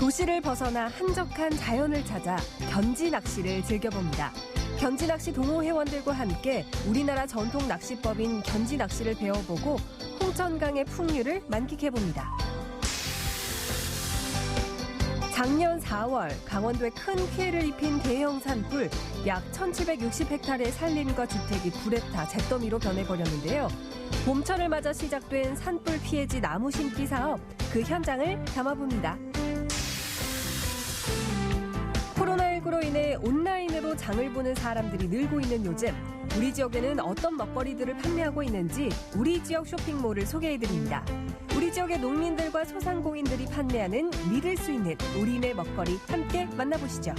도시를 벗어나 한적한 자연을 찾아 견지 낚시를 즐겨봅니다. 견지 낚시 동호 회원들과 함께 우리나라 전통 낚시법인 견지 낚시를 배워보고 홍천강의 풍류를 만끽해봅니다. 작년 4월 강원도에 큰 피해를 입힌 대형 산불, 약 1,760헥타르의 산림과 주택이 불에 타 잿더미로 변해버렸는데요. 봄철을 맞아 시작된 산불 피해지 나무 심기 사업, 그 현장을 담아봅니다. 코로나19로 인해 온라인으로 장을 보는 사람들이 늘고 있는 요즘, 우리 지역에는 어떤 먹거리들을 판매하고 있는지 우리 지역 쇼핑몰을 소개해드립니다. 우리 지역의 농민들과 소상공인들이 판매하는 믿을 수 있는 우리네 먹거리 함께 만나보시죠.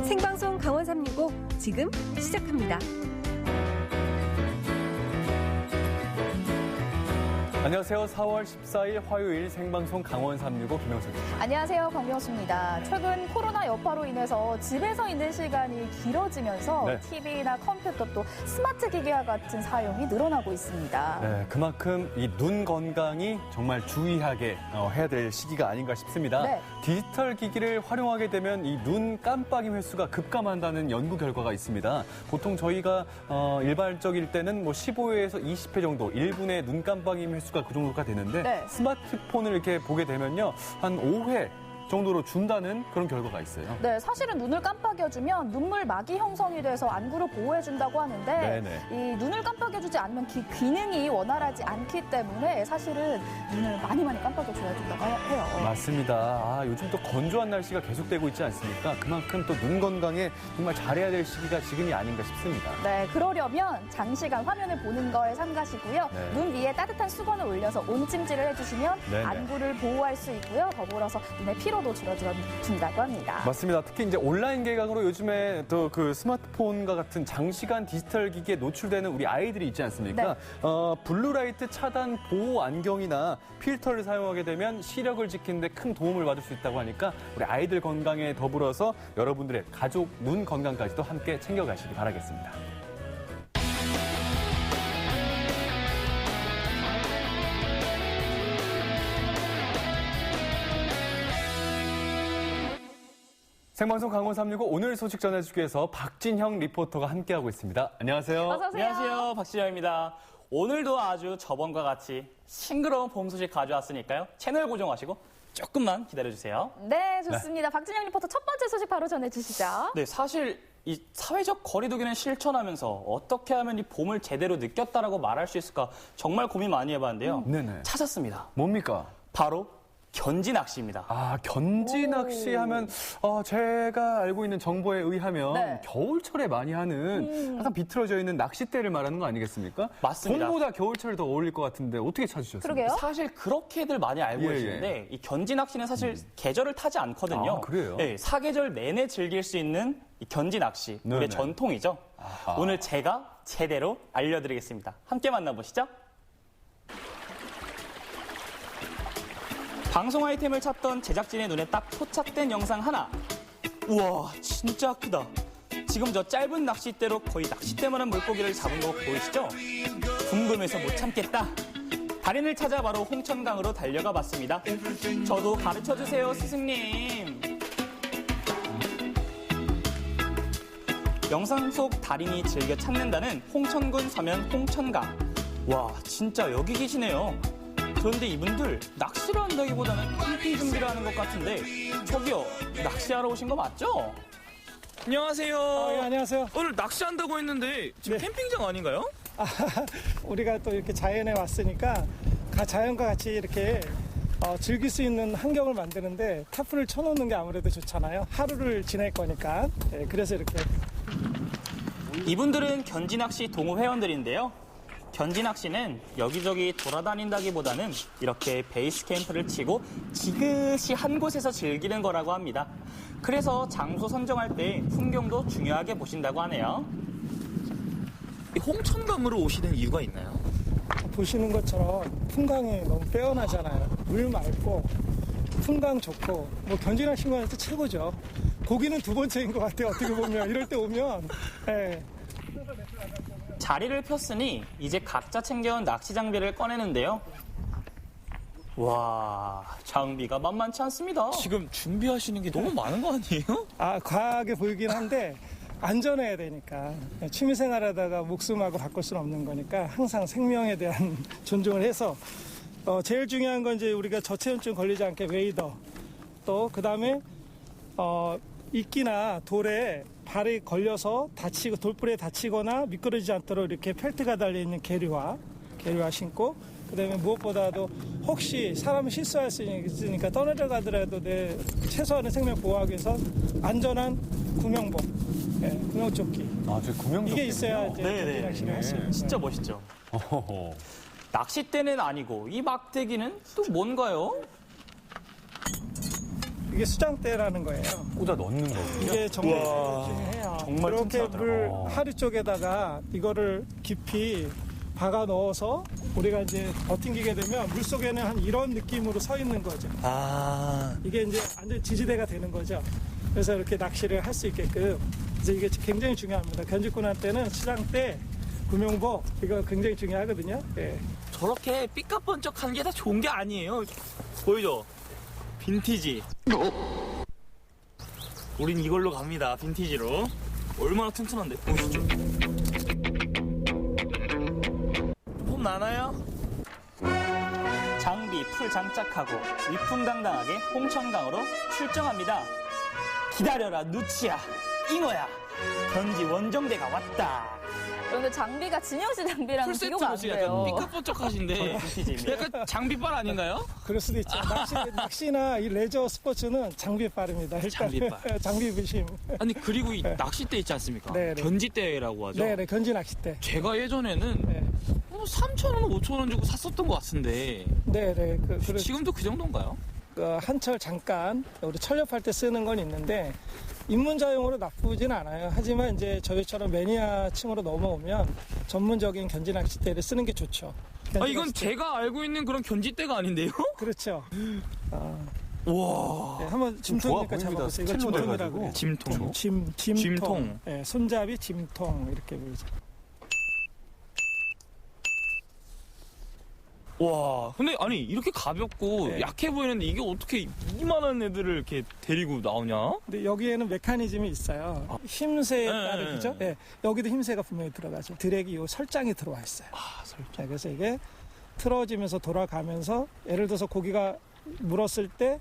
생방송 강원 365 지금 시작합니다. 안녕하세요. 4월 14일 화요일 생방송 강원 365 김영석입니다. 안녕하세요. 강병수입니다. 최근 코로나 여파로 인해서 집에서 있는 시간이 길어지면서 TV나 컴퓨터 또 스마트 기기와 같은 사용이 늘어나고 있습니다. 네, 그만큼 이 눈 건강이 정말 주의하게 해야 될 시기가 아닌가 싶습니다. 네. 디지털 기기를 활용하게 되면 이 눈 깜빡임 횟수가 급감한다는 연구 결과가 있습니다. 보통 저희가 일반적일 때는 15회에서 20회 정도 1분의 눈 깜빡임 횟수가 그 정도가 되는데 스마트폰을 이렇게 보게 되면요 한 5회 정도로 준다는 그런 결과가 있어요. 네, 사실은 눈을 깜빡여주면 눈물 막이 형성이 돼서 안구를 보호해준다고 하는데 이 눈을 깜빡여주지 않으면 기능이 원활하지 않기 때문에 사실은 눈을 많이 깜빡여줘야 된다고 해요. 맞습니다. 요즘 또 건조한 날씨가 계속되고 있지 않습니까? 그만큼 또 눈 건강에 정말 잘해야 될 시기가 지금이 아닌가 싶습니다. 네, 그러려면 장시간 화면을 보는 걸 삼가시고요. 눈 위에 따뜻한 수건을 올려서 온찜질을 해주시면 안구를 보호할 수 있고요. 더불어서 눈의 피로도 줄어든다고 합니다. 맞습니다. 특히 이제 온라인 개강으로 요즘에 또 그 스마트폰과 같은 장시간 디지털 기기에 노출되는 우리 아이들이 있지 않습니까? 블루라이트 차단 보호 안경이나 필터를 사용하게 되면 시력을 지키는 데 큰 도움을 받을 수 있다고 하니까 우리 아이들 건강에 더불어서 여러분들의 가족 눈 건강까지도 함께 챙겨가시기 바라겠습니다. 생방송 강원 365 오늘 소식 전해주기 위해서 박진형 리포터가 함께하고 있습니다. 안녕하세요. 어서 오세요. 안녕하세요. 박진영입니다. 오늘도 아주 저번과 같이 싱그러운 봄 소식 가져왔으니까요. 채널 고정하시고 조금만 기다려주세요. 네, 좋습니다. 박진영 리포터 첫 번째 소식 바로 전해주시죠. 네, 사실 이 사회적 거리두기는 실천하면서 어떻게 하면 이 봄을 제대로 느꼈다라고 말할 수 있을까 정말 고민 많이 해봤는데요. 찾았습니다. 뭡니까? 바로 견지 낚시입니다. 견지 낚시 하면 제가 알고 있는 정보에 의하면 겨울철에 많이 하는 약간 비틀어져 있는 낚싯대를 말하는 거 아니겠습니까? 맞습니다. 봄보다 겨울철이 더 어울릴 것 같은데 어떻게 찾으셨어요? 그러게요. 사실 그렇게들 많이 알고 계시는데 이 견지 낚시는 사실 계절을 타지 않거든요. 그래요? 네, 사계절 내내 즐길 수 있는 이 견지 낚시, 우리의 전통이죠. 오늘 제가 제대로 알려드리겠습니다. 함께 만나보시죠. 방송 아이템을 찾던 제작진의 눈에 딱 포착된 영상 하나. 우와, 진짜 크다. 지금 저 짧은 낚싯대로 거의 낚싯대만한 물고기를 잡은 거 보이시죠? 궁금해서 못 참겠다. 달인을 찾아 바로 홍천강으로 달려가 봤습니다. 저도 가르쳐주세요, 스승님. 영상 속 달인이 즐겨 찾는다는 홍천군 서면 홍천강. 와, 진짜 여기 계시네요. 그런데 이분들 낚시를 한다기보다는 캠핑 준비를 하는 것 같은데 저기요, 낚시하러 오신 거 맞죠? 안녕하세요. 예, 안녕하세요. 오늘 낚시한다고 했는데 지금 캠핑장 아닌가요? 우리가 또 이렇게 자연에 왔으니까 자연과 같이 이렇게 즐길 수 있는 환경을 만드는데 타프를 쳐놓는 게 아무래도 좋잖아요. 하루를 지낼 거니까. 그래서 이렇게. 이분들은 견지낚시 동호 회원들인데요. 견지낚시는 여기저기 돌아다닌다기보다는 이렇게 베이스 캠프를 치고 지그시 한 곳에서 즐기는 거라고 합니다. 그래서 장소 선정할 때 풍경도 중요하게 보신다고 하네요. 홍천강으로 오시는 이유가 있나요? 보시는 것처럼 풍광이 너무 빼어나잖아요. 물 맑고 풍광 좋고 견지낚시만 해도 최고죠. 고기는 두 번째인 것 같아요. 어떻게 보면 이럴 때 오면. 자리를 폈으니 이제 각자 챙겨온 낚시 장비를 꺼내는데요. 와, 장비가 만만치 않습니다. 지금 준비하시는 게 너무 많은 거 아니에요? 과하게 보이긴 한데 안전해야 되니까 취미생활하다가 목숨하고 바꿀 수는 없는 거니까 항상 생명에 대한 존중을 해서 제일 중요한 건 이제 우리가 저체온증 걸리지 않게 웨이더 또 그다음에 이끼나 돌에 발이 걸려서 다치고 돌불에 다치거나 미끄러지지 않도록 이렇게 펠트가 달려있는 계류화 신고 그다음에 무엇보다도 혹시 사람이 실수할 수 있으니까 떠내려 가더라도 내 최소한의 생명 보호하기 위해서 안전한 구명복, 구명조끼 아, 저 구명조끼. 이게 있어야 이제 네네. 낚시를 할 수 있는. 진짜 멋있죠. 낚싯대는 아니고 이 막대기는 또 뭔가요? 이게 수장대라는 거예요. 꽂아 넣는 거군요. 이게 정말 중요해요. 정말 이렇게 튼튼하더라고요. 물 하류 쪽에다가 이거를 깊이 박아 넣어서 우리가 이제 버팅기게 되면 물 속에는 한 이런 느낌으로 서 있는 거죠. 이게 이제 완전 지지대가 되는 거죠. 그래서 이렇게 낚시를 할 수 있게끔 이제 이게 굉장히 중요합니다. 견직군한테는 수장대, 구명복 이거 굉장히 중요하거든요. 예. 저렇게 삐까번쩍한 게 다 좋은 게 아니에요. 보이죠? 빈티지. 우린 이걸로 갑니다. 빈티지로. 얼마나 튼튼한데 보시죠. 폼 나나요? 장비 풀 장착하고 위풍당당하게 홍천강으로 출정합니다. 기다려라 누치야, 잉어야. 견지 원정대가 왔다. 그런데 장비가 진영 씨 장비랑 비교가 안 풀세트로 돼요. 약간 삐까번쩍하신데 빈티지입니다. 약간 장비빨 아닌가요? 그럴 수도 있죠. 낚시나 이 레저 스포츠는 장비빨입니다. 일단 장비빨. 장비 부심. 아니 그리고 이 낚싯대 있지 않습니까? 네네. 견지대라고 하죠. 네, 견지 낚싯대. 제가 예전에는 네, 3,000원, 5,000원 주고 샀었던 것 같은데 네, 지금도 그 정도인가요? 한철 잠깐 우리 철렵할 때 쓰는 건 있는데 입문자용으로 나쁘진 않아요. 하지만 이제 저희처럼 매니아층으로 넘어오면 전문적인 견지 낚싯대를 쓰는 게 좋죠. 견지 이건 낚싯대. 제가 알고 있는 그런 견지대가 아닌데요? 그렇죠. 와, 네, 한번 짐통이니까 좋아 보입니다. 잡아보세요. 이거 스틸로 짐통이라고. 돼가지고. 짐통. 짐통. 짐통. 네, 손잡이 짐통 이렇게 보이죠. 와, 근데 아니 이렇게 가볍고 네. 약해 보이는데 이게 어떻게 이만한 애들을 이렇게 데리고 나오냐? 근데 여기에는 메커니즘이 있어요. 힘새에 네, 따르죠. 네. 네, 여기도 힘새가 분명히 들어가죠. 드랙이 이 설장이 들어와 있어요. 설정. 네, 그래서 이게 틀어지면서 돌아가면서 예를 들어서 고기가 물었을 때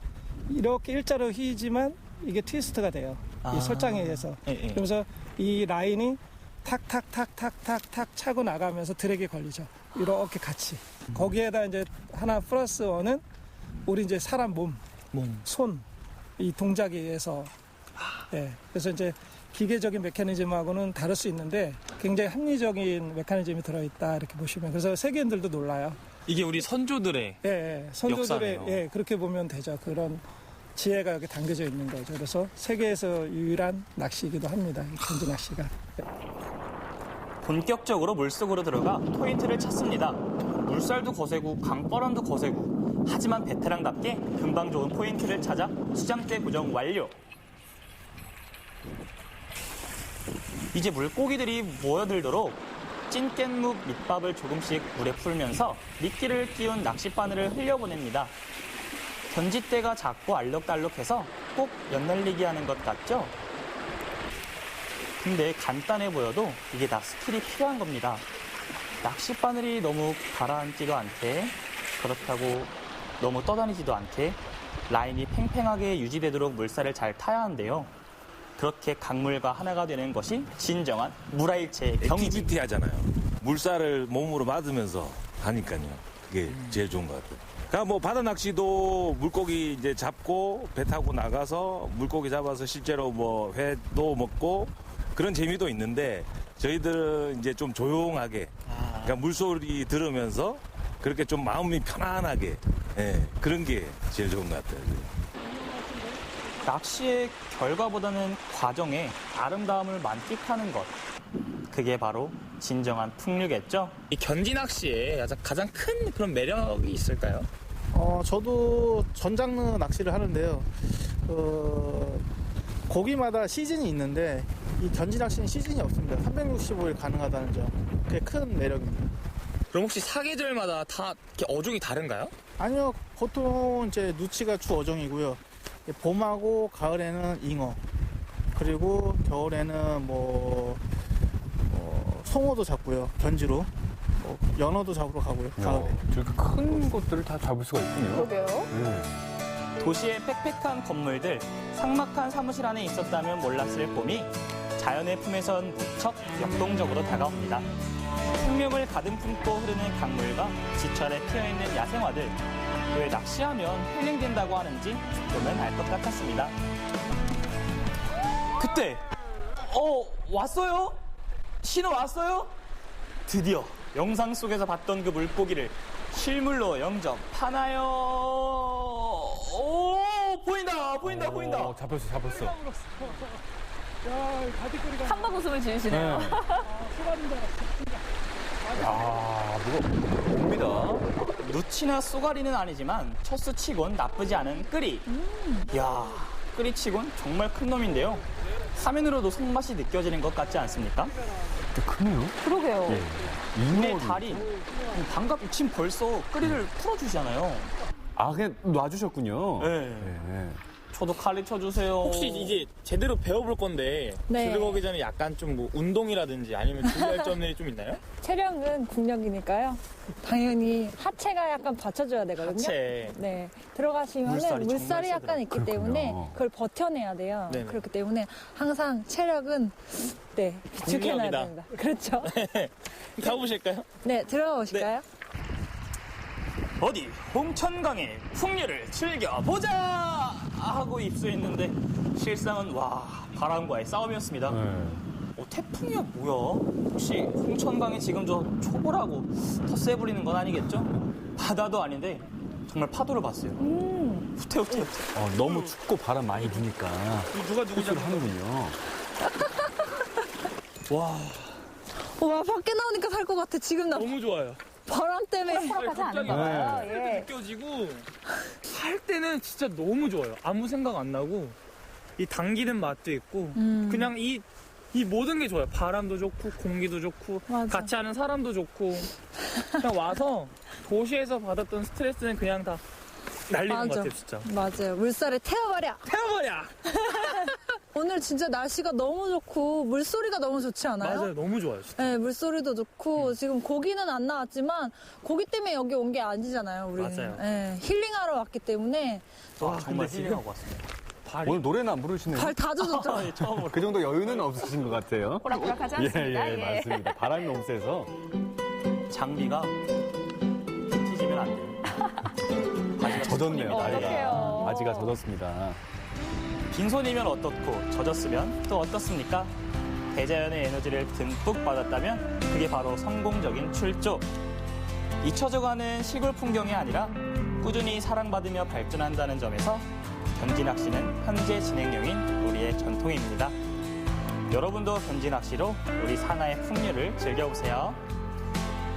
이렇게 일자로 휘지만 이게 트위스트가 돼요. 이 설장에 의해서. 예, 예. 그러면서 이 라인이 탁탁탁탁탁탁 차고 나가면서 드랙이 걸리죠. 이렇게 같이. 거기에다 이제 하나 플러스 원은 우리 이제 사람 몸, 손, 이 동작에 의해서. 네, 그래서 이제 기계적인 메커니즘하고는 다를 수 있는데 굉장히 합리적인 메커니즘이 들어있다 이렇게 보시면 그래서 세계인들도 놀라요. 이게 우리 선조들의 예, 선조들의 역사네요. 그렇게 보면 되죠. 그런 지혜가 여기 담겨져 있는 거죠. 그래서 세계에서 유일한 낚시이기도 합니다. 이 견지 낚시가. 본격적으로 물속으로 들어가 포인트를 찾습니다. 물살도 거세고 강바람도 거세고 하지만 베테랑답게 금방 좋은 포인트를 찾아 수장대 고정 완료. 이제 물고기들이 모여들도록 찐깻묵 밑밥을 조금씩 물에 풀면서 미끼를 띄운 낚싯바늘을 흘려보냅니다. 견지대가 작고 알록달록해서 꼭 연날리기 하는 것 같죠? 근데 간단해 보여도 이게 다 스킬이 필요한 겁니다. 낚싯바늘이 너무 가라앉지도 않게, 그렇다고 너무 떠다니지도 않게 라인이 팽팽하게 유지되도록 물살을 잘 타야 하는데요. 그렇게 강물과 하나가 되는 것이 진정한 물화일체의 경이지. 액티비티 하잖아요. 물살을 몸으로 맞으면서 하니까요. 그게 제일 좋은 것 같아요. 그러니까 뭐 바다 낚시도 물고기 이제 잡고 배 타고 나가서 물고기 잡아서 실제로 뭐 회도 먹고 그런 재미도 있는데 저희들은 이제 좀 조용하게 그러니까 물소리 들으면서 그렇게 좀 마음이 편안하게 그런 게 제일 좋은 것 같아요. 낚시의 결과보다는 과정의 아름다움을 만끽하는 것. 그게 바로 진정한 풍류겠죠? 이 견지 낚시에 가장 큰 그런 매력이 있을까요? 저도 전 장르 낚시를 하는데요. 고기마다 시즌이 있는데 이 견지 낚시는 시즌이 없습니다. 365일 가능하다는 점. 그게 큰 매력입니다. 그럼 혹시 사계절마다 다 이렇게 어종이 다른가요? 아니요, 보통 이제 누치가 주 어종이고요. 봄하고 가을에는 잉어, 그리고 겨울에는 송어도 잡고요. 견지로. 연어도 잡으러 가고요. 가을에. 저렇게 큰 것들을 다 잡을 수가 있군요. 그러게요. 도시의 빽빽한 건물들, 삭막한 사무실 안에 있었다면 몰랐을 봄이 자연의 품에선 무척 역동적으로 다가옵니다. 생명을 가득 품고 흐르는 강물과 지철에 피어있는 야생화들, 왜 낚시하면 힐링된다고 하는지 조금은 알 것 같았습니다. 그때 왔어요? 신호 왔어요? 드디어 영상 속에서 봤던 그 물고기를 실물로 영접하나요? 오, 보인다. 잡혔어. 야, 가지거리가 한방 웃음을 지으시네요. 야, 뭡니다. 누치나 쏘가리는 아니지만 첫 수치곤 나쁘지 않은 끄리. 이야, 끄리치곤 정말 큰 놈인데요. 화면으로도 손맛이 느껴지는 것 같지 않습니까? 크네요. 그러게요. 근데 달인, 반갑게 지금 벌써 끄리를 풀어주시잖아요. 아, 그냥 놔주셨군요. 네. 저도 가르쳐주세요. 혹시 이게 제대로 배워볼 건데 네. 들어가기 전에 약간 좀 뭐 운동이라든지 아니면 주의할 점들이 좀 있나요? 체력은 국력이니까요. 당연히 하체가 약간 받쳐줘야 되거든요. 하체. 네. 들어가시면은 물살이 물살이 정말 약간 있기 그렇군요. 때문에 그걸 버텨내야 돼요. 네네. 그렇기 때문에 항상 체력은 비축해놔야 국력이다. 됩니다. 그렇죠. 가보실까요? 네, 들어가 보실까요? 어디 홍천강의 풍류를 즐겨보자 하고 입수했는데 실상은 바람과의 싸움이었습니다. 태풍이야 뭐야? 혹시 홍천강이 지금 저 초보라고 텃세 부리는 건 아니겠죠? 바다도 아닌데 정말 파도를 봤어요. 후퇴. 너무 춥고 바람 많이 부니까 누가 누구지? 하는군요. 와, 와, 밖에 나오니까 살 것 같아. 지금 나 너무 좋아요. 바람 때문에. 허락하지 않은가 봐요. 예. 느껴지고 할 때는 진짜 너무 좋아요. 아무 생각 안 나고 이 당기는 맛도 있고 그냥 이 모든 게 좋아요. 바람도 좋고 공기도 좋고 맞아. 같이 하는 사람도 좋고 그냥 와서 도시에서 받았던 스트레스는 그냥 다 날리는 것 맞아. 같아요. 진짜. 맞아요. 물살에 태워버려. 태워버려! 오늘 진짜 날씨가 너무 좋고 물소리가 너무 좋지 않아요? 맞아요. 너무 좋아요. 진짜. 네, 물소리도 좋고 지금 고기는 안 나왔지만 고기 때문에 여기 온 게 아니잖아요, 우리. 맞아요. 네, 힐링하러 왔기 때문에 정말 근데 지금 힐링하고 왔습니다. 오늘 노래는 안 부르시네요. 발 다 젖었죠. 처음으로. 그 정도 여유는 없으신 것 같아요. 호락호락하지 않습니다. 예, 맞습니다. 바람이 너무 세서. 장비가 빈티지면 안 돼요. 바지가 젖었네요, 어떡해요. 다리가. 바지가 젖었습니다. 빈손이면 어떻고 젖었으면 또 어떻습니까? 대자연의 에너지를 듬뿍 받았다면 그게 바로 성공적인 출조. 잊혀져가는 시골 풍경이 아니라 꾸준히 사랑받으며 발전한다는 점에서 견지낚시는 현재 진행형인 우리의 전통입니다. 여러분도 견지낚시로 우리 산하의 풍류를 즐겨보세요.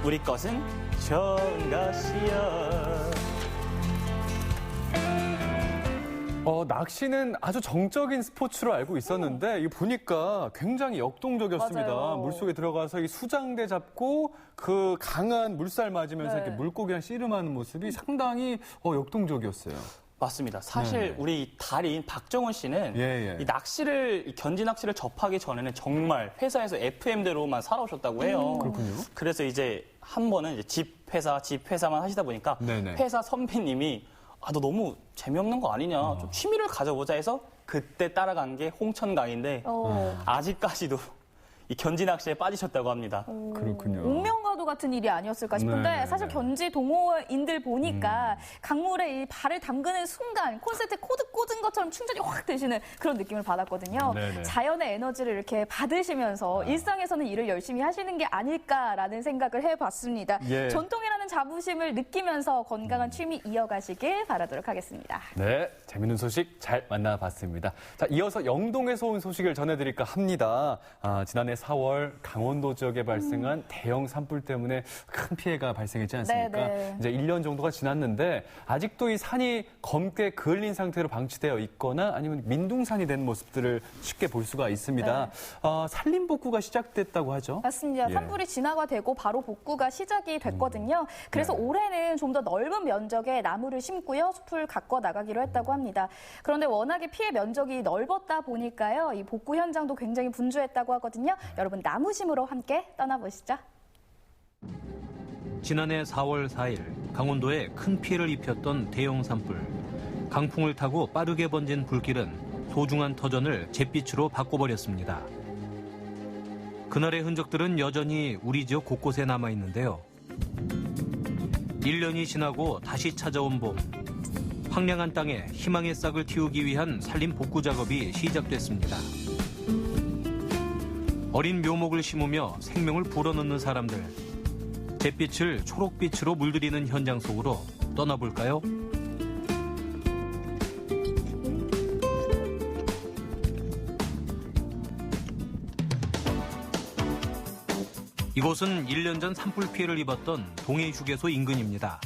우리 것은 좋은 것이여. 낚시는 아주 정적인 스포츠로 알고 있었는데 이거 보니까 굉장히 역동적이었습니다. 맞아요. 물속에 들어가서 이 수장대 잡고 그 강한 물살 맞으면서 네. 이렇게 물고기랑 씨름하는 모습이 상당히 역동적이었어요. 맞습니다. 사실 네. 우리 달인 박정훈 씨는 예. 이 낚시를, 이 견지 낚시를 접하기 전에는 정말 회사에서 FM대로만 살아오셨다고 해요. 그렇군요. 그래서 이제 한 번은 이제 집 회사만 하시다 보니까 네네. 회사 선배님이 너 너무 재미없는 거 아니냐. 좀 취미를 가져보자 해서 그때 따라간 게 홍천강인데 아직까지도 이 견지 낚시에 빠지셨다고 합니다. 그렇군요. 운명과도 같은 일이 아니었을까 싶은데 네. 사실 견지 동호인들 보니까 강물에 이 발을 담그는 순간 콘센트에 코드 꽂은 것처럼 충전이 확 되시는 그런 느낌을 받았거든요. 네네. 자연의 에너지를 이렇게 받으시면서 일상에서는 일을 열심히 하시는 게 아닐까라는 생각을 해봤습니다. 예. 전통이라는 이런 자부심을 느끼면서 건강한 취미 이어가시길 바라도록 하겠습니다. 네, 재밌는 소식 잘 만나봤습니다. 자, 이어서 영동에서 온 소식을 전해드릴까 합니다. 지난해 4월 강원도 지역에 발생한 대형 산불 때문에 큰 피해가 발생했지 않습니까? 네네. 이제 1년 정도가 지났는데 아직도 이 산이 검게 그을린 상태로 방치되어 있거나 아니면 민둥산이 된 모습들을 쉽게 볼 수가 있습니다. 네. 산림복구가 시작됐다고 하죠? 맞습니다. 예. 산불이 진화가 되고 바로 복구가 시작이 됐거든요. 그래서 네. 올해는 좀 더 넓은 면적에 나무를 심고요. 숲을 가꿔 나가기로 했다고 합니다. 그런데 워낙에 피해 면적이 넓었다 보니까요. 이 복구 현장도 굉장히 분주했다고 하거든요. 여러분 나무 심으러 함께 떠나보시죠. 지난해 4월 4일 강원도에 큰 피해를 입혔던 대형 산불. 강풍을 타고 빠르게 번진 불길은 소중한 터전을 잿빛으로 바꿔버렸습니다. 그날의 흔적들은 여전히 우리 지역 곳곳에 남아있는데요. 1년이 지나고 다시 찾아온 봄. 황량한 땅에 희망의 싹을 틔우기 위한 산림 복구 작업이 시작됐습니다. 어린 묘목을 심으며 생명을 불어넣는 사람들. 잿빛을 초록빛으로 물들이는 현장 속으로 떠나볼까요? 이곳은 1년 전 산불 피해를 입었던 동해휴게소 인근입니다.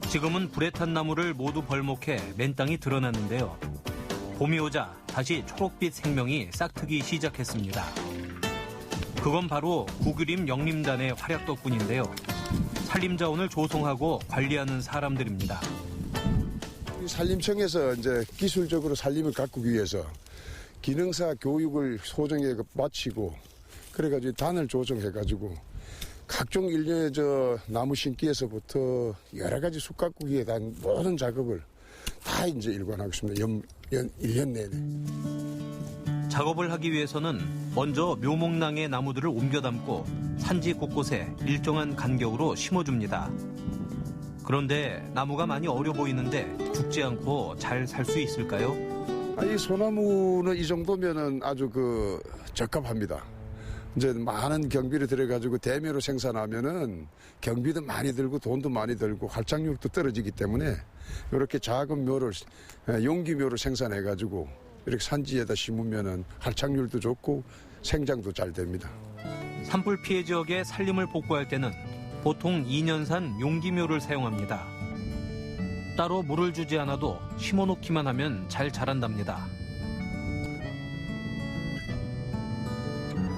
지금은 불에 탄 나무를 모두 벌목해 맨 땅이 드러났는데요. 봄이 오자 다시 초록빛 생명이 싹트기 시작했습니다. 그건 바로 구규림 영림단의 활약 덕분인데요. 산림자원을 조성하고 관리하는 사람들입니다. 산림청에서 이제 기술적으로 산림을 가꾸기 위해서 기능사 교육을 소정에 마치고 그래가지고 단을 조정해가지고 각종 일련의 나무 심기에서부터 여러 가지 숲 가꾸기에 대한 모든 작업을 다 이제 일관하고 있습니다. 1년 내내. 작업을 하기 위해서는 먼저 묘목낭의 나무들을 옮겨 담고 산지 곳곳에 일정한 간격으로 심어줍니다. 그런데 나무가 많이 어려 보이는데 죽지 않고 잘 살 수 있을까요? 이 소나무는 이 정도면은 아주 적합합니다. 이제 많은 경비를 들여가지고 대묘로 생산하면은 경비도 많이 들고 돈도 많이 들고 활착력도 떨어지기 때문에 이렇게 작은 묘를 용기묘를 생산해가지고 이렇게 산지에다 심으면은 활착률도 좋고 생장도 잘 됩니다. 산불 피해 지역의 산림을 복구할 때는 보통 2년산 용기묘를 사용합니다. 따로 물을 주지 않아도 심어놓기만 하면 잘 자란답니다.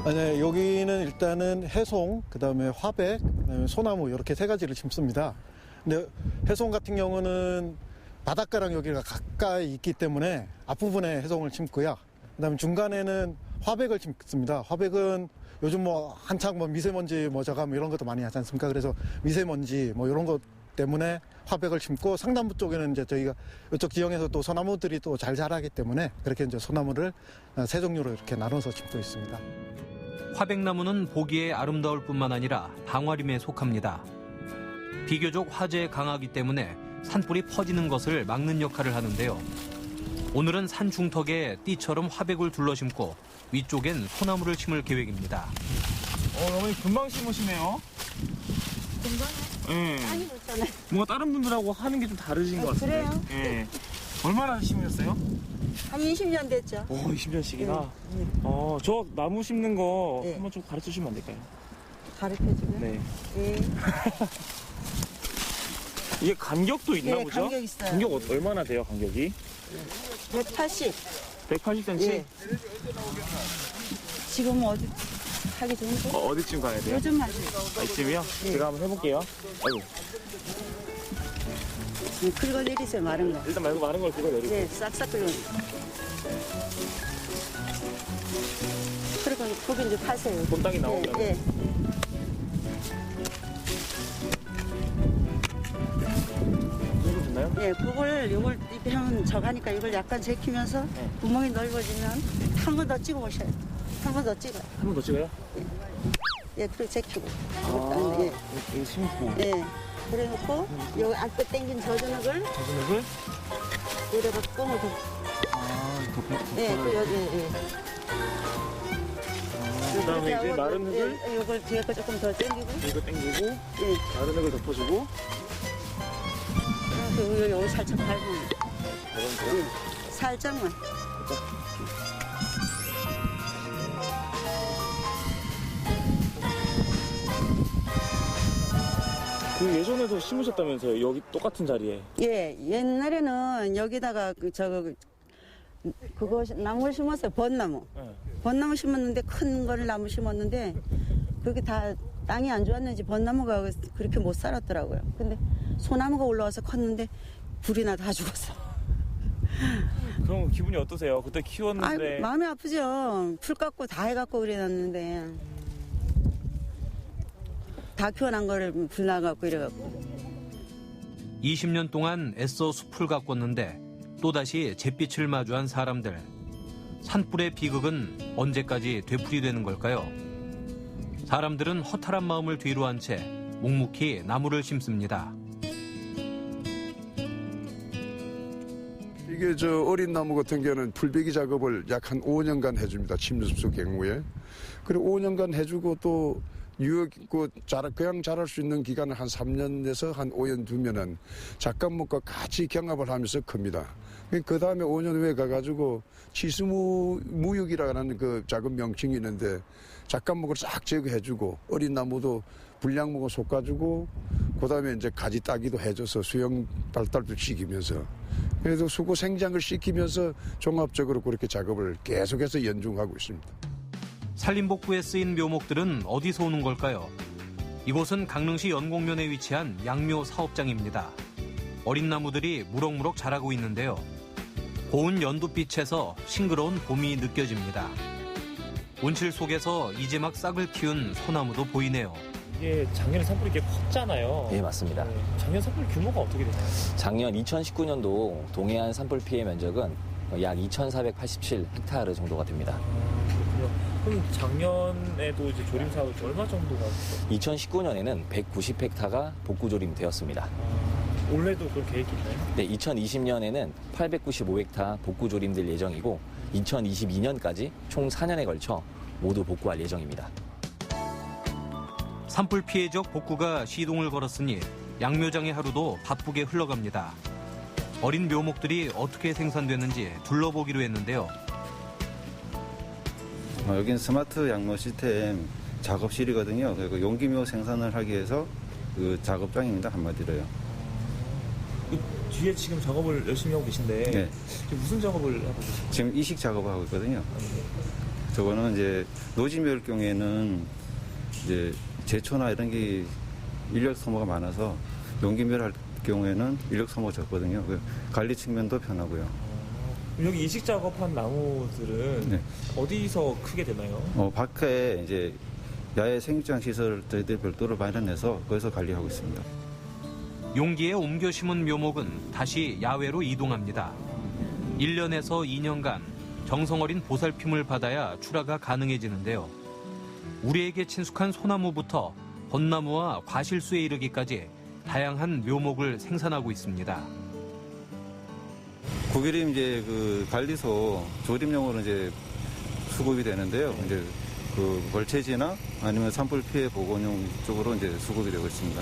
네, 여기는 일단은 해송, 그다음에 화백, 그다음에 소나무 이렇게 세 가지를 심습니다. 근데 해송 같은 경우는 바닷가랑 여기가 가까이 있기 때문에 앞부분에 해송을 심고요. 그다음에 중간에는 화백을 심습니다. 화백은 요즘 한창 미세먼지 저감 이런 것도 많이 하지 않습니까? 그래서 미세먼지 이런 것 때문에 화백을 심고 상단부 쪽에는 이제 저희가 이쪽 지형에서 또 소나무들이 또 잘 자라기 때문에 그렇게 이제 소나무를 세 종류로 이렇게 나눠서 심고 있습니다. 화백나무는 보기에 아름다울 뿐만 아니라 방화림에 속합니다. 비교적 화재에 강하기 때문에 산불이 퍼지는 것을 막는 역할을 하는데요. 오늘은 산 중턱에 띠처럼 화백을 둘러 심고 위쪽엔 소나무를 심을 계획입니다. 어머니 금방 심으시네요. 금방에? 많이 묻잖아요. 뭔가 다른 분들하고 하는 게 좀 다르신 것 같은데. 그래요? 예. 얼마나 심으셨어요? 한 20년 됐죠. 20년씩이나? 저 나무 심는 거 네. 한번 좀 가르쳐 주시면 안 될까요? 가르쳐주면? 네. 네. 이게 간격도 있나 네, 보죠? 간격 있어요. 간격 얼마나 돼요, 간격이? 180. 180cm? 예. 지금 어디 하기 좋은데? 어디쯤 가야 돼요? 요즘 하지. 이쯤이요? 예. 제가 한번 해볼게요. 아이고. 긁어 내리세요, 마른 거. 일단 말고 마른 걸 긁어 내리고. 네, 싹싹 긁어. 그리고 거기 이제 파세요. 본땅이 나오면. 예. 이거 됐나요? 예, 요걸 입에는 저가니까 이걸 약간 제키면서 네. 구멍이 넓어지면 한 번 더 찍어 보셔요. 한 번 더 찍어요. 한 번 더 찍어요? 예, 그리고 제키고. 아, 예. 이렇게 심고. 예. 그래 놓고 요 앞에 당긴 저저녁을 저녁을? 여기다가 꽁을 더. 아, 더 예, 그 여기 예. 그다음에 이제 마른 흙을 이걸 뒤에 거 조금 더 당기고 이거 당기고 마른 흙을 덮어주고 그리고 요거 살짝 밟으면 살짝만. 그 예전에도 심으셨다면서요? 여기 똑같은 자리에? 예, 옛날에는 여기다가 그거 나무를 심었어요. 벚나무. 네. 벚나무 심었는데 큰 걸 나무 심었는데 그게 다 땅이 안 좋았는지 벚나무가 그렇게 못 살았더라고요. 근데 소나무가 올라와서 컸는데 불이나 다 죽었어. 그럼 기분이 어떠세요? 그때 키웠는데. 마음이 아프죠. 풀 깎고 다 해갖고 그래놨는데 다 키워난 거를 불 나갖고 이래갖고. 20년 동안 애써 숲을 가꿨는데 또다시 잿빛을 마주한 사람들. 산불의 비극은 언제까지 되풀이되는 걸까요? 사람들은 허탈한 마음을 뒤로 한 채 묵묵히 나무를 심습니다. 이게 어린 나무 같은 경우는 풀베기 작업을 약 한 5년간 해줍니다. 침수수 경우에. 그리고 5년간 해주고 또 그냥 자랄 수 있는 기간을 한 3년에서 한 5년 두면은 작감목과 같이 경합을 하면서 큽니다. 그 다음에 5년 후에 가가지고 치수무육이라는 그 작업 명칭이 있는데 작감목을 싹 제거해주고 어린 나무도 불량목을 솎아주고 그 다음에 이제 가지 따기도 해줘서 수영 발달도 시키면서 그래서 수고 생장을 시키면서 종합적으로 그렇게 작업을 계속해서 연중하고 있습니다. 산림복구에 쓰인 묘목들은 어디서 오는 걸까요? 이곳은 강릉시 연곡면에 위치한 양묘 사업장입니다. 어린 나무들이 무럭무럭 자라고 있는데요. 고운 연두빛에서 싱그러운 봄이 느껴집니다. 온실 속에서 이제 막 싹을 키운 소나무도 보이네요. 이게 작년에 산불이 꽤 컸잖아요. 네, 맞습니다. 작년 산불 규모가 어떻게 되나요? 작년 2019년도 동해안 산불 피해 면적은 약 2,487헥타르 정도가 됩니다. 그럼 작년에도 이제 조림 사업 얼마 정도가? 2019년에는 190헥타가 복구 조림되었습니다. 올해도 그런 계획이 있나요? 네, 2020년에는 895헥타 복구 조림될 예정이고 2022년까지 총 4년에 걸쳐 모두 복구할 예정입니다. 산불 피해적 복구가 시동을 걸었으니 양묘장의 하루도 바쁘게 흘러갑니다. 어린 묘목들이 어떻게 생산되는지 둘러보기로 했는데요. 여기는 스마트 양묘 시스템 작업실이거든요. 그리고 용기묘 생산을 하기 위해서 그 작업장입니다. 한마디로요. 뒤에 지금 작업을 열심히 하고 계신데 네. 지금 무슨 작업을 하고 계신가요? 지금 이식 작업을 하고 있거든요. 저거는 이제 노지묘일 경우에는 이제 제초나 이런 게 인력 소모가 많아서 용기묘를 할 경우에는 인력 소모가 적거든요. 관리 측면도 편하고요. 여기 이식 작업한 나무들은 네. 어디서 크게 되나요? 밖에 이제 야외 생육장 시설 저희들 별도로 마련해서 거기서 관리하고 있습니다. 용기에 옮겨 심은 묘목은 다시 야외로 이동합니다. 1년에서 2년간 정성 어린 보살핌을 받아야 출하가 가능해지는데요. 우리에게 친숙한 소나무부터 벚나무와 과실수에 이르기까지 다양한 묘목을 생산하고 있습니다. 고기림 이제 그 관리소 조림용으로 이제 수급이 되는데요. 이제 그 벌채지나 아니면 산불 피해 복원용 쪽으로 이제 수급이 되고 있습니다.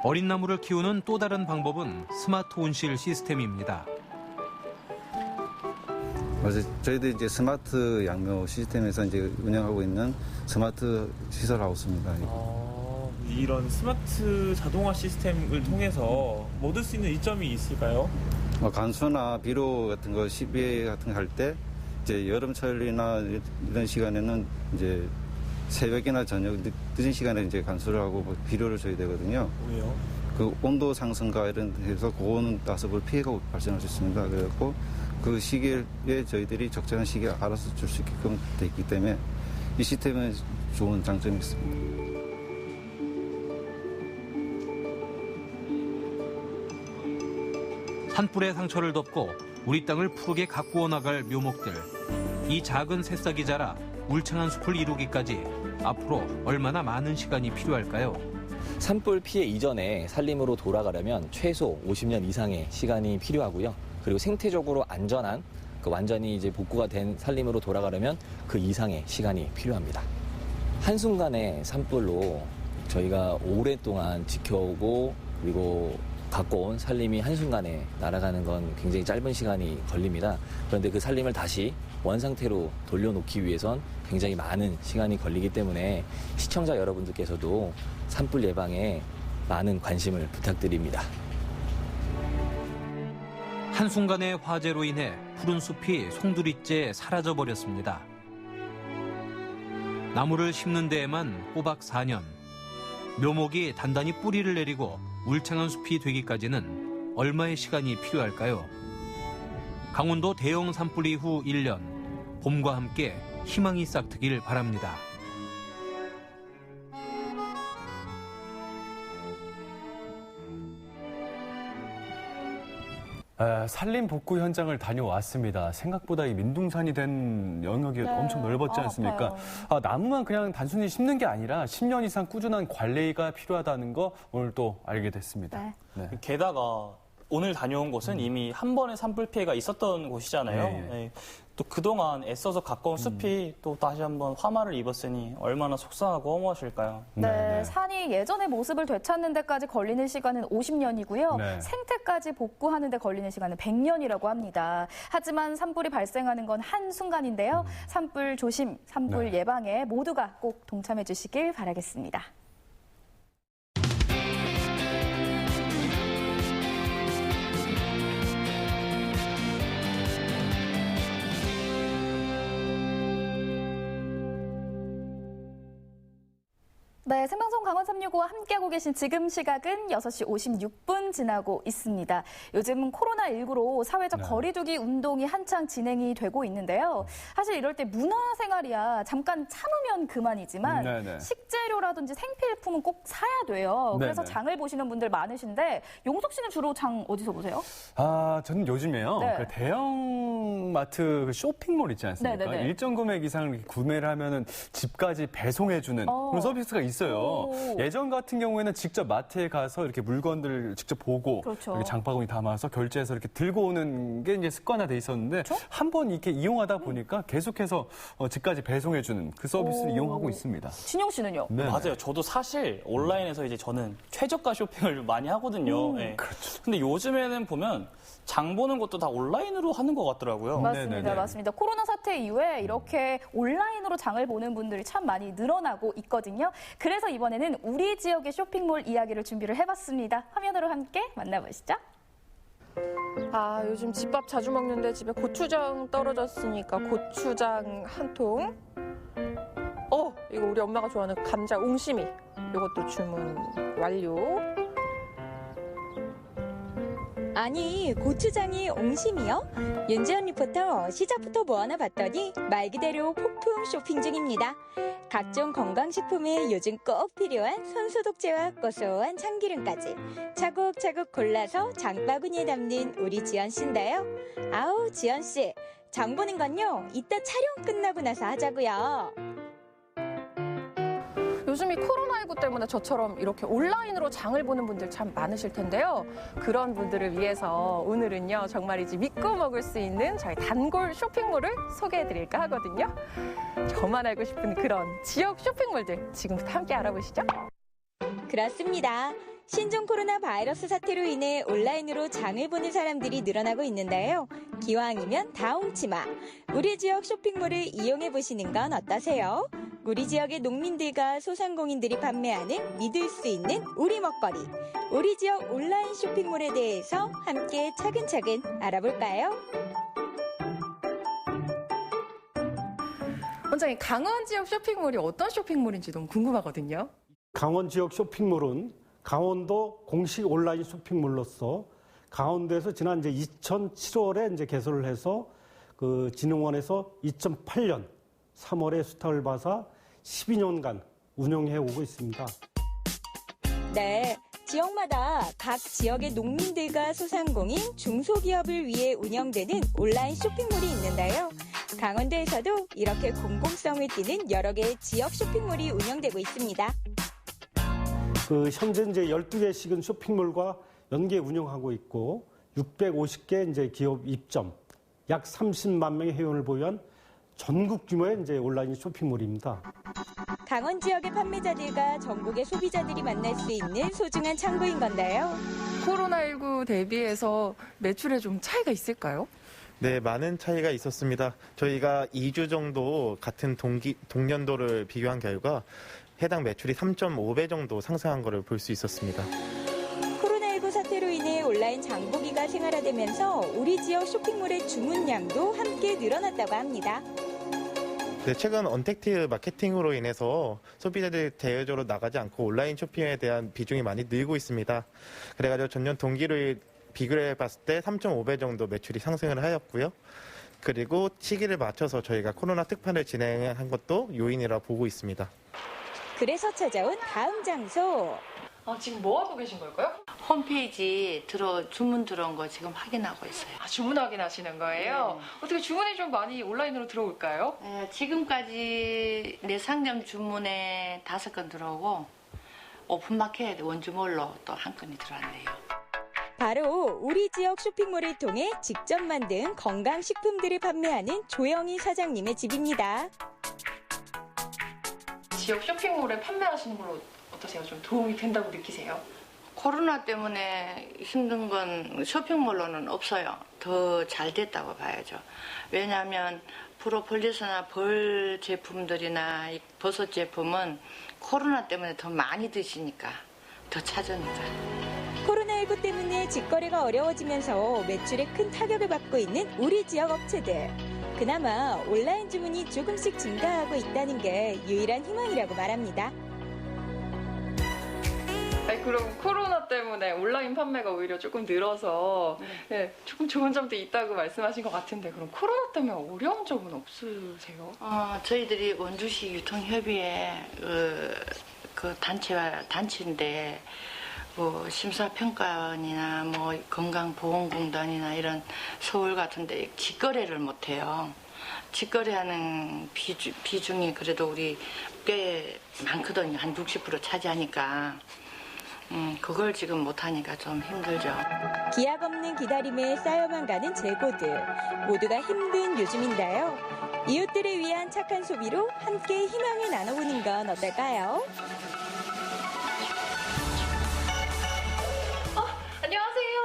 어린 나무를 키우는 또 다른 방법은 스마트 온실 시스템입니다. 저희들 이제 스마트 양묘 시스템에서 이제 운영하고 있는 스마트 시설 하우스입니다. 이런 스마트 자동화 시스템을 통해서 얻을 수 있는 이점이 있을까요? 간수나 비료 같은 거 시비 같은 거 할 때 이제 여름철이나 이런 시간에는 이제 새벽이나 저녁 늦은 시간에 이제 간수를 하고 비료를 줘야 되거든요. 왜요? 그 온도 상승과 이런 데서 고온 가습을 피해가 발생할 수 있습니다. 그래갖고 그 시기에 저희들이 적절한 시기에 알아서 줄 수 있게끔 돼 있기 때문에 이 시스템은 좋은 장점이 있습니다. 산불의 상처를 덮고 우리 땅을 푸르게 가꾸어 나갈 묘목들. 이 작은 새싹이 자라 울창한 숲을 이루기까지 앞으로 얼마나 많은 시간이 필요할까요? 산불 피해 이전에 산림으로 돌아가려면 최소 50년 이상의 시간이 필요하고요. 그리고 생태적으로 안전한 완전히 이제 복구가 된 산림으로 돌아가려면 그 이상의 시간이 필요합니다. 한순간의 산불로 저희가 오랫동안 지켜오고 그리고 갖고 온 산림이 한순간에 날아가는 건 굉장히 짧은 시간이 걸립니다. 그런데 그 산림을 다시 원상태로 돌려놓기 위해선 굉장히 많은 시간이 걸리기 때문에 시청자 여러분들께서도 산불 예방에 많은 관심을 부탁드립니다. 한순간의 화재로 인해 푸른 숲이 송두리째 사라져버렸습니다. 나무를 심는 데에만 꼬박 4년. 묘목이 단단히 뿌리를 내리고 울창한 숲이 되기까지는 얼마의 시간이 필요할까요? 강원도 대형 산불 이후 1년. 봄과 함께 희망이 싹트길 바랍니다. 산림 복구 현장을 다녀왔습니다. 생각보다 이 민둥산이 된 영역이 엄청 넓었지 않습니까? 나무만 그냥 단순히 심는 게 아니라 10년 이상 꾸준한 관리가 필요하다는 거 오늘 또 알게 됐습니다. 네. 게다가 오늘 다녀온 곳은 이미 한 번의 산불 피해가 있었던 곳이잖아요. 네. 또 그동안 애써서 가까운 숲이 또 다시 한번 화마를 입었으니 얼마나 속상하고 허무하실까요? 네, 산이 예전의 모습을 되찾는 데까지 걸리는 시간은 50년이고요. 생태까지 복구하는 데 걸리는 시간은 100년이라고 합니다. 하지만 산불이 발생하는 건 한순간인데요. 산불 조심, 산불 예방에 모두가 꼭 동참해 주시길 바라겠습니다. 네, 생방송 강원 365와 함께하고 계신 지금 시각은 6시 56분 지나고 있습니다. 요즘 코로나19로 사회적 거리두기 운동이 한창 진행이 되고 있는데요. 사실 이럴 때 문화생활이야 잠깐 참으면 그만이지만 식재료라든지 생필품은 꼭 사야 돼요. 그래서 장을 보시는 분들 많으신데 용석 씨는 주로 장 어디서 보세요? 저는 요즘에요. 그 대형마트 그 쇼핑몰 있지 않습니까? 일정 금액 이상을 구매를 하면은 집까지 배송해주는 그런 서비스가 있어요. 예전 같은 경우에는 직접 마트에 가서 이렇게 물건들을 직접 보고 이렇게 장바구니 담아서 결제해서 이렇게 들고 오는 게 이제 습관화돼 있었는데 한번 이렇게 이용하다 보니까 계속해서 집까지 배송해주는 그 서비스를 이용하고 있습니다. 진영 씨는요? 맞아요. 저도 사실 온라인에서 이제 저는 최저가 쇼핑을 많이 하거든요. 그렇죠. 근데 요즘에는 보면 장 보는 것도 다 온라인으로 하는 것 같더라고요. 맞습니다. 맞습니다. 코로나 사태 이후에 이렇게 온라인으로 장을 보는 분들이 참 많이 늘어나고 있거든요. 그래서 이번에는 우리 지역의 쇼핑몰 이야기를 준비를 해봤습니다. 화면으로 함께 만나보시죠. 요즘 집밥 자주 먹는데 집에 고추장 떨어졌으니까 고추장 한 통. 이거 우리 엄마가 좋아하는 감자 옹심이. 이것도 주문 완료. 아니, 고추장이 옹심이요? 윤지연 리포터 시작부터 뭐 하나 봤더니 말 그대로 폭풍 쇼핑 중입니다. 각종 건강식품에 요즘 꼭 필요한 손소독제와 고소한 참기름까지 차곡차곡 골라서 장바구니에 담는 우리 지연 씨인데요. 아우, 지연 씨, 장 보는 건요, 이따 촬영 끝나고 나서 하자고요. 요즘 이 코로나19 때문에 저처럼 이렇게 온라인으로 장을 보는 분들 참 많으실 텐데요. 그런 분들을 위해서 오늘은요, 정말이지 믿고 먹을 수 있는 저희 단골 쇼핑몰을 소개해드릴까 하거든요. 저만 알고 싶은 그런 지역 쇼핑몰들 지금부터 함께 알아보시죠. 그렇습니다. 신종 코로나 바이러스 사태로 인해 온라인으로 장을 보는 사람들이 늘어나고 있는데요. 기왕이면 다 옹치마. 우리 지역 쇼핑몰을 이용해 보시는 건 어떠세요? 우리 지역의 농민들과 소상공인들이 판매하는 믿을 수 있는 우리 먹거리. 우리 지역 온라인 쇼핑몰에 대해서 함께 차근차근 알아볼까요? 원장님, 강원 지역 쇼핑몰이 어떤 쇼핑몰인지 너무 궁금하거든요. 강원 지역 쇼핑몰은 강원도 공식 온라인 쇼핑몰로서 강원도에서 지난 이제 2007월에 이제 개설을 해서 그 진흥원에서 2008년 3월에 수탁을 받아 12년간 운영해 오고 있습니다. 네, 지역마다 각 지역의 농민들과 소상공인, 중소기업을 위해 운영되는 온라인 쇼핑몰이 있는데요. 강원도에서도 이렇게 공공성을 띠는 여러 개의 지역 쇼핑몰이 운영되고 있습니다. 그 현재 이제 12개씩은 쇼핑몰과 연계 운영하고 있고 650개 이제 기업 입점, 약 30만 명의 회원을 보유한 전국 규모의 이제 온라인 쇼핑몰입니다. 강원 지역의 판매자들과 전국의 소비자들이 만날 수 있는 소중한 창구인 건데요. 코로나19 대비해서 매출에 좀 차이가 있을까요? 네, 많은 차이가 있었습니다. 저희가 2주 정도 같은 동년도를 비교한 결과 해당 매출이 3.5배 정도 상승한 것을 볼 수 있었습니다. 코로나19 사태로 인해 온라인 장보기가 생활화되면서 우리 지역 쇼핑몰의 주문량도 함께 늘어났다고 합니다. 네, 최근 언택트 마케팅으로 인해서 소비자들이 대외적으로 나가지 않고 온라인 쇼핑에 대한 비중이 많이 늘고 있습니다. 그래가지고 전년 동기를 비교해 봤을 때 3.5배 정도 매출이 상승을 하였고요. 그리고 시기를 맞춰서 저희가 코로나 특판을 진행한 것도 요인이라 보고 있습니다. 그래서 찾아온 다음 장소. 지금 뭐 하고 계신 걸까요? 홈페이지 주문 들어온 거 지금 확인하고 있어요. 주문 확인하시는 거예요? 네. 어떻게 주문이 좀 많이 온라인으로 들어올까요? 네, 지금까지 내 상점 주문에 5건 들어오고 오픈마켓 원주몰로 또 1건이 들어왔네요. 바로 우리 지역 쇼핑몰을 통해 직접 만든 건강식품들을 판매하는 조영희 사장님의 집입니다. 지역 쇼핑몰에 판매하시는 걸로 어떠세요? 좀 도움이 된다고 느끼세요? 코로나 때문에 힘든 건 쇼핑몰로는 없어요. 더 잘 됐다고 봐야죠. 왜냐하면 프로폴리스나 벌 제품들이나 버섯 제품은 코로나 때문에 더 많이 드시니까 더 찾으니까. 코로나19 때문에 직거래가 어려워지면서 매출에 큰 타격을 받고 있는 우리 지역 업체들. 그나마 온라인 주문이 조금씩 증가하고 있다는 게 유일한 희망이라고 말합니다. 그럼 코로나 때문에 온라인 판매가 오히려 조금 늘어서 네, 조금 좋은 점도 있다고 말씀하신 것 같은데 그럼 코로나 때문에 어려운 점은 없으세요? 저희들이 원주시 유통협의회 그 단체인데 뭐 심사평가원이나 뭐 건강보건공단이나 이런 서울 같은데 직거래를 못해요. 직거래하는 비중이 그래도 우리 꽤 많거든요. 한 60% 차지하니까. 그걸 지금 못하니까 좀 힘들죠. 기약 없는 기다림에 쌓여만 가는 재고들. 모두가 힘든 요즘인데요. 이웃들을 위한 착한 소비로 함께 희망을 나눠보는 건 어떨까요? 안녕하세요.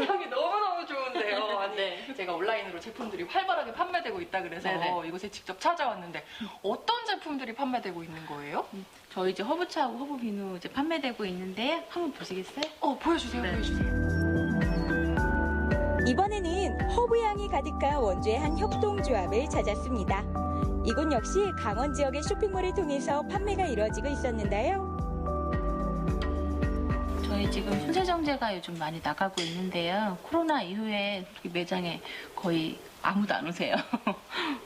향이 너무너무 좋은데요. 네. 제가 온라인으로 제품들이 활발하게 판매되고 있다 그래서 네네. 이곳에 직접 찾아왔는데 어떤 제품들이 판매되고 있는 거예요? 저희 이제 허브차하고 허브비누 이제 판매되고 있는데 한번 보시겠어요? 보여주세요. 네. 보여주세요. 이번에는 허브향이 가득한 원주의 한 협동조합을 찾았습니다. 이곳 역시 강원 지역의 쇼핑몰을 통해서 판매가 이루어지고 있었는데요. 저희 지금 손세정제가 요즘 많이 나가고 있는데요. 코로나 이후에 매장에 거의 아무도 안 오세요.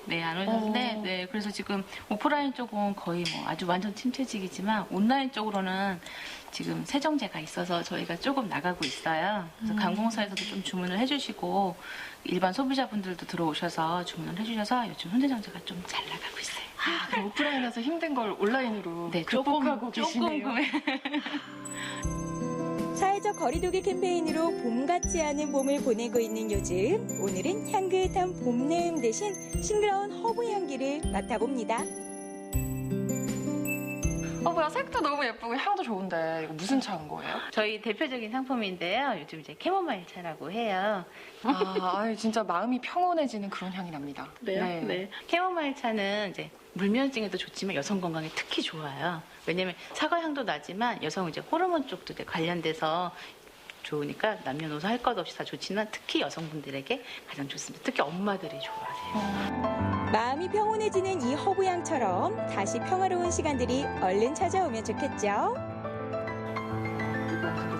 네, 안 오셨는데, 네, 그래서 지금 오프라인 쪽은 거의 뭐 아주 완전 침체직이지만 온라인 쪽으로는 지금 세정제가 있어서 저희가 조금 나가고 있어요. 그래서 관공서에서도 좀 주문을 해주시고 일반 소비자분들도 들어오셔서 주문을 해주셔서 요즘 손세정제가 좀 잘 나가고 있어요. 그럼 오프라인에서 힘든 걸 온라인으로 네, 극복하고 계시네요. 조금 사회적 거리두기 캠페인으로 봄 같지 않은 봄을 보내고 있는 요즘, 오늘은 향긋한 봄내음 대신 싱그러운 허브 향기를 맡아봅니다. 뭐야, 색도 너무 예쁘고 향도 좋은데 이거 무슨 차인 거예요? 저희 대표적인 상품인데요. 요즘 이제 캐모마일 차라고 해요. 진짜 마음이 평온해지는 그런 향이 납니다. 네. 캐모마일 차는 이제 물면증에도 좋지만 여성 건강에 특히 좋아요. 왜냐면 사과 향도 나지만 여성 이제 호르몬 쪽도 관련돼서 좋으니까 남녀노소 할 것 없이 다 좋지만 특히 여성분들에게 가장 좋습니다. 특히 엄마들이 좋아하세요. 마음이 평온해지는 이 허브향처럼 다시 평화로운 시간들이 얼른 찾아오면 좋겠죠?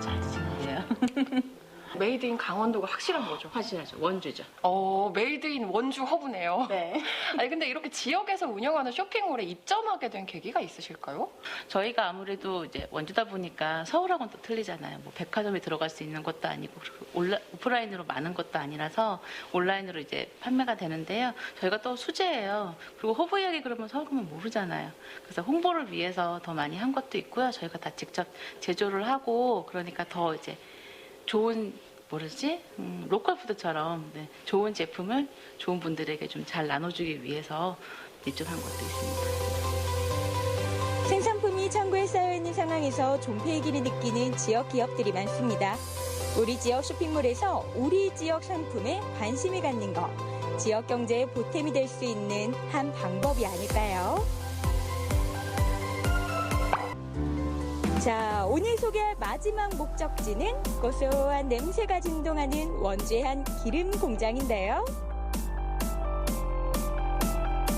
잘 드시는데요. 메이드 인 강원도가 확실한 거죠? 확실하죠. 원주죠. 메이드 인 원주 허브네요. 네. 아니 근데 이렇게 지역에서 운영하는 쇼핑몰에 입점하게 된 계기가 있으실까요? 저희가 아무래도 이제 원주다 보니까 서울하고는 또 틀리잖아요. 뭐 백화점에 들어갈 수 있는 것도 아니고 오프라인으로 많은 것도 아니라서 온라인으로 이제 판매가 되는데요. 저희가 또 수제예요. 그리고 허브 이야기 그러면 서울 가면 모르잖아요. 그래서 홍보를 위해서 더 많이 한 것도 있고요. 저희가 다 직접 제조를 하고 그러니까 더 이제 좋은 로컬 푸드처럼 좋은 제품을 좋은 분들에게 좀 잘 나눠주기 위해서 입점한 것도 있습니다. 생산품이 창고에 쌓여있는 상황에서 존폐이기를 느끼는 지역 기업들이 많습니다. 우리 지역 쇼핑몰에서 우리 지역 상품에 관심을 갖는 것, 지역 경제의 보탬이 될 수 있는 한 방법이 아닐까요? 자, 오늘 소개할 마지막 목적지는 고소한 냄새가 진동하는 원주의 한 기름 공장인데요.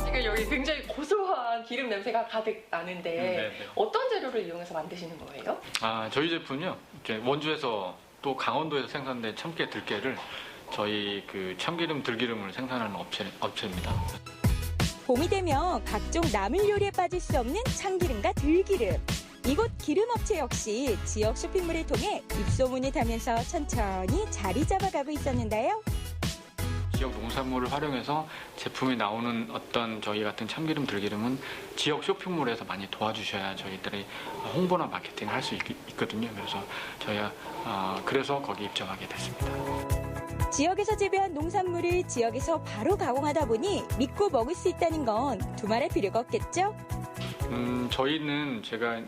지금 여기 굉장히 고소한 기름 냄새가 가득 나는데 네네. 어떤 재료를 이용해서 만드시는 거예요? 저희 제품은요, 이제 원주에서 또 강원도에서 생산된 참깨 들깨를 저희 그 참기름 들기름을 생산하는 업체입니다. 봄이 되면 각종 나물 요리에 빠질 수 없는 참기름과 들기름. 이곳 기름업체 역시 지역 쇼핑몰을 통해 입소문이 타면서 천천히 자리 잡아가고 있었는데요. 지역 농산물을 활용해서 제품이 나오는 어떤 저희 같은 참기름 들기름은 지역 쇼핑몰에서 많이 도와주셔야 저희들이 홍보나 마케팅을 할 수 있거든요. 그래서 저희가 그래서 거기 입점하게 됐습니다. 지역에서 재배한 농산물을 지역에서 바로 가공하다 보니 믿고 먹을 수 있다는 건 두말할 필요가 없겠죠? 저희는 제가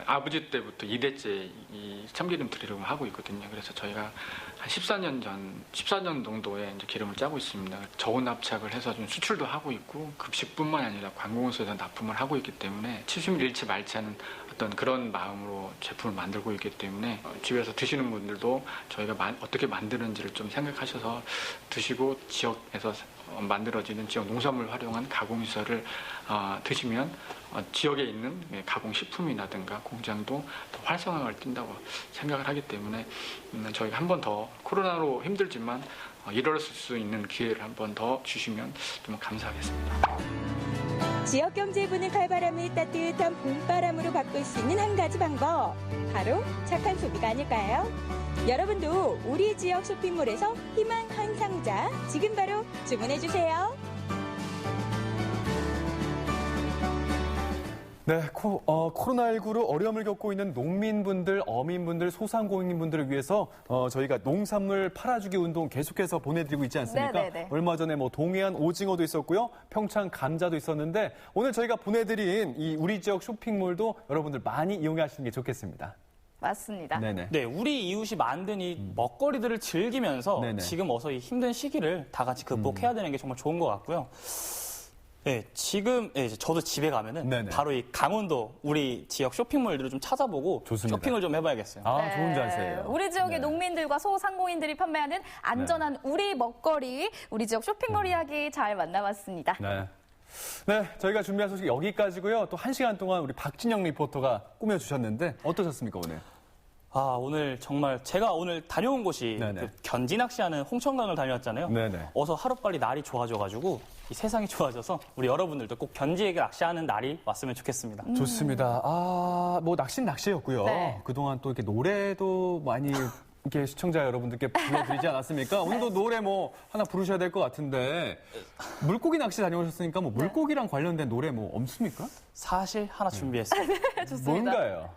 아버지 때부터 2대째 이 참기름 들기름을 하고 있거든요. 그래서 저희가 한 14년 정도의 이제 기름을 짜고 있습니다. 저온 압착을 해서 좀 수출도 하고 있고 급식뿐만 아니라 관공서에서 납품을 하고 있기 때문에 70일 잃지 말지 않은 어떤 그런 마음으로 제품을 만들고 있기 때문에 집에서 드시는 분들도 저희가 어떻게 만드는지를 좀 생각하셔서 드시고 지역에서 만들어지는 지역 농산물을 활용한 가공시설을 드시면 지역에 있는 가공식품이라든가 공장도 더 활성화를 띈다고 생각을 하기 때문에 저희가 한 번 더 코로나로 힘들지만 일어설 수 있는 기회를 한 번 더 주시면 좀 감사하겠습니다. 지역 경제에 부는 칼바람을 따뜻한 봄바람으로 바꿀 수 있는 한 가지 방법, 바로 착한 소비가 아닐까요? 여러분도 우리 지역 쇼핑몰에서 희망 한 상자 지금 바로 주문해주세요. 네, 코로나19로 어려움을 겪고 있는 농민분들, 어민분들, 소상공인분들을 위해서 저희가 농산물 팔아주기 운동 계속해서 보내드리고 있지 않습니까? 네네네. 얼마 전에 동해안 오징어도 있었고요, 평창 감자도 있었는데 오늘 저희가 보내드린 이 우리 지역 쇼핑몰도 여러분들 많이 이용하시는 게 좋겠습니다. 맞습니다. 네네. 네, 우리 이웃이 만든 이 먹거리들을 즐기면서 네네. 지금 어서 이 힘든 시기를 다 같이 극복해야 되는 게 정말 좋은 것 같고요. 네, 지금 이제 저도 집에 가면은 네네. 바로 이 강원도 우리 지역 쇼핑몰들을 좀 찾아보고 좋습니다. 쇼핑을 좀 해봐야겠어요. 좋은 자세예요. 우리 지역의 농민들과 소상공인들이 판매하는 안전한 우리 먹거리, 우리 지역 쇼핑몰 이야기 잘 만나봤습니다. 네, 저희가 준비한 소식 여기까지고요. 또 1시간 동안 우리 박진영 리포터가 꾸며주셨는데 어떠셨습니까, 오늘? 오늘 정말 제가 오늘 다녀온 곳이 그 견지 낚시하는 홍천강을 다녀왔잖아요. 네네. 어서 하루빨리 날이 좋아져가지고 이 세상이 좋아져서 우리 여러분들도 꼭 견지에게 낚시하는 날이 왔으면 좋겠습니다. 좋습니다. 낚시는 낚시였고요. 네. 그동안 또 이렇게 노래도 많이 이렇게 시청자 여러분들께 불러드리지 않았습니까? 오늘도 노래 하나 부르셔야 될 것 같은데 물고기 낚시 다녀오셨으니까 물고기랑 관련된 노래 없습니까? 사실 하나 준비했어요. 네, 좋습니다. 뭔가요?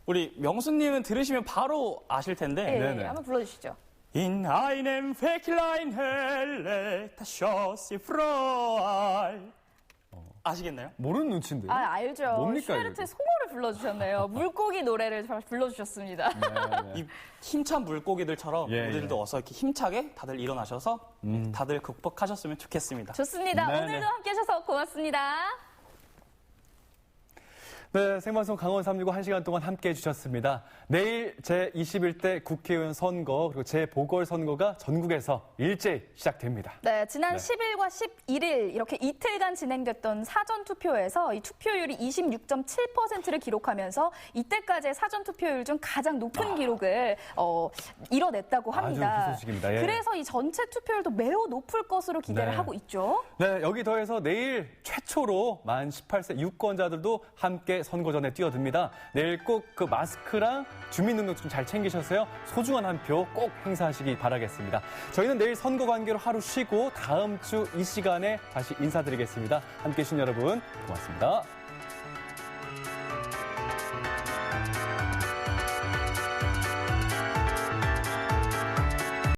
우리 명수님은 들으시면 바로 아실 텐데. 네, 한번 불러주시죠. In einem Fäcklein helle, das schoss sie frei. 아시겠나요? 모르는 눈치인데요. 알죠. 뭡니까, 슈베르트의 소모를 불러주셨네요. 물고기 노래를 불러주셨습니다. 이 힘찬 물고기들처럼 예, 우리들도 어서 이렇게 힘차게 다들 일어나셔서 다들 극복하셨으면 좋겠습니다. 좋습니다. 네네. 오늘도 함께 해주셔서 고맙습니다. 네, 생방송 강원 365 1시간 동안 함께 해주셨습니다. 내일 제21대 국회의원 선거 그리고 재보궐선거가 전국에서 일제히 시작됩니다. 네, 지난 10일과 11일 이렇게 이틀간 진행됐던 사전투표에서 이 투표율이 26.7%를 기록하면서 이때까지의 사전투표율 중 가장 높은 기록을 이뤄냈다고 합니다. 아주 희소식입니다. 예. 그래서 이 전체 투표율도 매우 높을 것으로 기대를 하고 있죠. 네, 여기 더해서 내일 최초로 만 18세 유권자들도 함께 선거 전에 뛰어듭니다. 내일 꼭 그 마스크랑 주민등록증 잘 챙기셔서요. 소중한 한 표 꼭 행사하시기 바라겠습니다. 저희는 내일 선거 관계로 하루 쉬고 다음 주 이 시간에 다시 인사드리겠습니다. 함께해 주신 여러분 고맙습니다.